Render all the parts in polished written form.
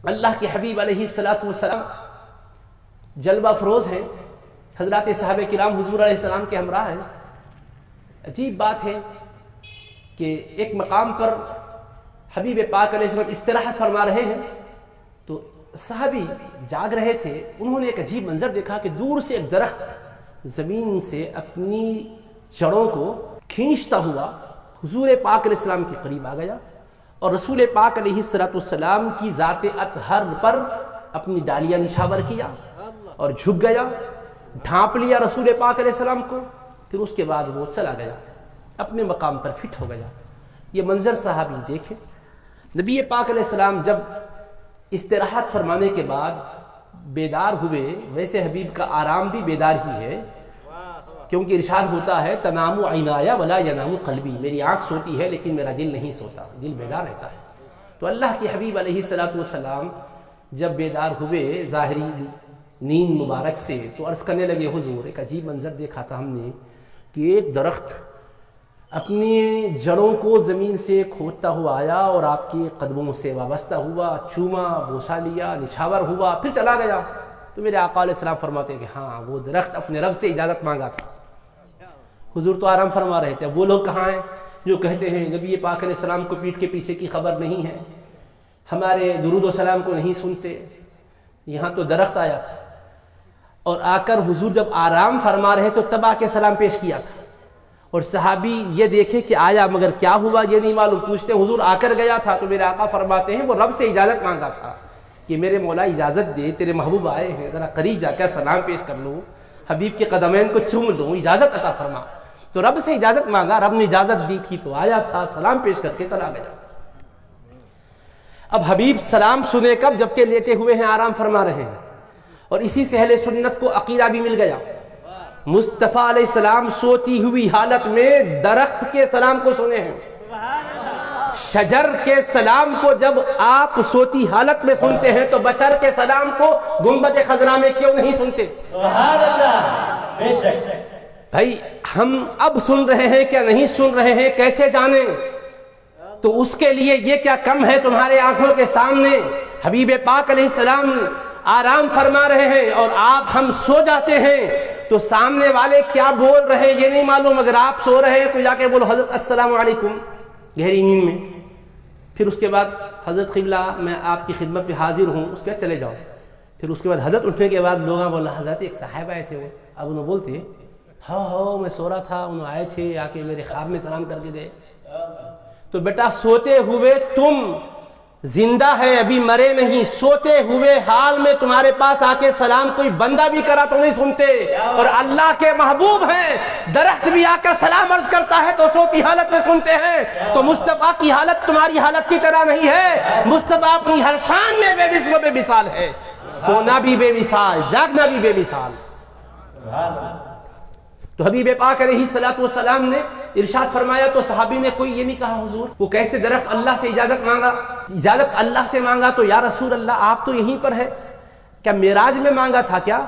اللہ کے حبیب علیہ الصلوۃ والسلام جلوہ افروز ہیں، حضرات صحابہ کرام حضور علیہ السلام کے ہمراہ ہیں۔ عجیب بات ہے کہ ایک مقام پر حبیب پاک علیہ السلام استراحت فرما رہے ہیں تو صحابی جاگ رہے تھے، انہوں نے ایک عجیب منظر دیکھا کہ دور سے ایک درخت زمین سے اپنی جڑوں کو کھینچتا ہوا حضور پاک علیہ السلام کے قریب آ گیا اور رسول پاک علیہ الصلوۃ والسلام کی ذات اطہر پر اپنی ڈالیاں نچھاور کیا اور جھک گیا، ڈھانپ لیا رسول پاک علیہ السلام کو، پھر اس کے بعد وہ چلا گیا، اپنے مقام پر فٹ ہو گیا۔ یہ منظر صحابی دیکھیں۔ نبی پاک علیہ السلام جب استراحت فرمانے کے بعد بیدار ہوئے، ویسے حبیب کا آرام بھی بیدار ہی ہے، کیونکہ ارشاد ہوتا ہے تنام عینایا ولا ینام قلبی، میری آنکھ سوتی ہے لیکن میرا دل نہیں سوتا، دل بیدار رہتا ہے۔ تو اللہ کے حبیب علیہ الصلوۃ والسلام جب بیدار ہوئے ظاہری نیند مبارک سے تو عرض کرنے لگے حضور ایک عجیب منظر دیکھا تھا ہم نے کہ ایک درخت اپنی جڑوں کو زمین سے کھودتا ہوا آیا اور آپ کے قدموں سے وابستہ ہوا، چوما، بوسا لیا، نچھاور ہوا، پھر چلا گیا۔ تو میرے آقا علیہ السلام فرماتے ہیں کہ ہاں وہ درخت اپنے رب سے اجازت مانگا تھا۔ حضور تو آرام فرما رہے تھے، وہ لوگ کہاں ہیں جو کہتے ہیں نبی پاک علیہ السلام کو پیٹھ کے پیچھے کی خبر نہیں ہے، ہمارے درود و سلام کو نہیں سنتے۔ یہاں تو درخت آیا تھا اور آ کر حضور جب آرام فرما رہے تو تب آ کے سلام پیش کیا تھا، اور صحابی یہ دیکھے کہ آیا مگر کیا ہوا یہ نہیں معلوم، پوچھتے حضور آ کر گیا تھا؟ تو میرے آقا فرماتے ہیں وہ رب سے اجازت مانگا تھا کہ میرے مولا اجازت دے، تیرے محبوب آئے ہیں، ذرا قریب جا کر سلام پیش کر لوں، حبیب کے قدمین کو چوم لوں، اجازت عطا فرما۔ تو رب سے اجازت مانگا، رب نے اجازت دی تھی تو آیا تھا، سلام پیش کر کے چلا گیا۔ اب حبیب سلام سنے کب؟ جبکہ لیٹے ہوئے ہیں، آرام فرما رہے ہیں، اور اسی سے اہل سنت کو عقیدہ بھی مل گیا۔ مصطفیٰ علیہ السلام سوتی ہوئی حالت میں درخت کے سلام کو سنے ہیں، شجر کے سلام کو جب آپ سوتی حالت میں سنتے ہیں تو بشر کے سلام کو گنبد خضرا میں کیوں نہیں سنتے؟ سبحان اللہ، بے شک۔ بھائی ہم اب سن رہے ہیں کیا نہیں سن رہے ہیں کیسے جانیں؟ تو اس کے لیے یہ کیا کم ہے تمہارے آنکھوں کے سامنے حبیب پاک علیہ السلام آرام فرما رہے ہیں اور ہم سو جاتے ہیں تو سامنے والے کیا بول رہے ہیں یہ نہیں معلوم۔ اگر آپ سو رہے ہیں تو جا کے بولو حضرت السلام علیکم گہری نیند میں، پھر اس کے بعد حضرت قبلہ میں آپ کی خدمت پہ حاضر ہوں، اس کے بعد چلے جاؤ۔ پھر اس کے بعد حضرت اٹھنے کے بعد لوگ بولا حضرت ایک صاحب آئے تھے، وہ اب انہوں بولتے ہاں میں سو رہا تھا، انہوں آئے تھے آ کے میرے خواب میں سلام کر کے گئے۔ تو بیٹا سوتے ہوئے تم زندہ ہے، ابھی مرے نہیں، سوتے ہوئے حال میں تمہارے پاس آ کے سلام کوئی بندہ بھی کرا تو نہیں سنتے، اور اللہ کے محبوب ہیں، درخت بھی آ کر سلام عرض کرتا ہے تو سوتی حالت میں سنتے ہیں۔ تو مصطفیٰ کی حالت تمہاری حالت کی طرح نہیں ہے، مصطفیٰ اپنی ہر شان میں بے مثل و بے مثال ہے، سونا بھی بے مثال، جاگنا بھی بے مثال۔ تو حبیب پاک علیہ الصلوۃ والسلام نے ارشاد فرمایا تو صحابی نے کوئی یہ نہیں کہا حضور وہ کیسے درخت اللہ سے اجازت مانگا؟ اجازت اللہ سے مانگا تو یا رسول اللہ آپ تو یہیں پر ہے، کیا معراج میں مانگا تھا کیا؟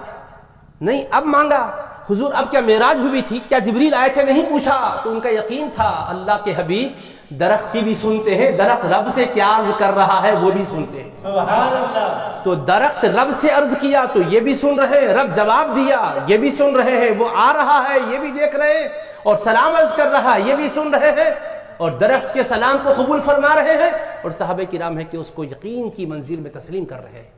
نہیں اب مانگا حضور، اب کیا معراج ہوئی تھی؟ کیا جبریل آئے تھے؟ نہیں پوچھا۔ تو ان کا یقین تھا اللہ کے حبیب درخت کی بھی سنتے ہیں، درخت رب سے کیا عرض کر رہا ہے وہ بھی سنتے ہیں۔ سبحان اللہ۔ تو درخت رب سے عرض کیا تو یہ بھی سن رہے ہیں، رب جواب دیا یہ بھی سن رہے ہیں، وہ آ رہا ہے یہ بھی دیکھ رہے ہیں، اور سلام عرض کر رہا ہے یہ بھی سن رہے ہیں، اور درخت کے سلام کو قبول فرما رہے ہیں، اور صحابہ کرام ہے کہ اس کو یقین کی منزل میں تسلیم کر رہے ہیں۔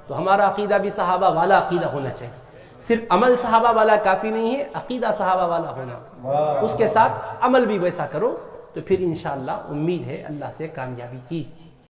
تو ہمارا عقیدہ بھی صحابہ والا عقیدہ ہونا چاہیے، صرف عمل صحابہ والا کافی نہیں ہے، عقیدہ صحابہ والا ہونا، اس کے ساتھ عمل بھی ویسا کرو تو پھر انشاءاللہ امید ہے اللہ سے کامیابی کی۔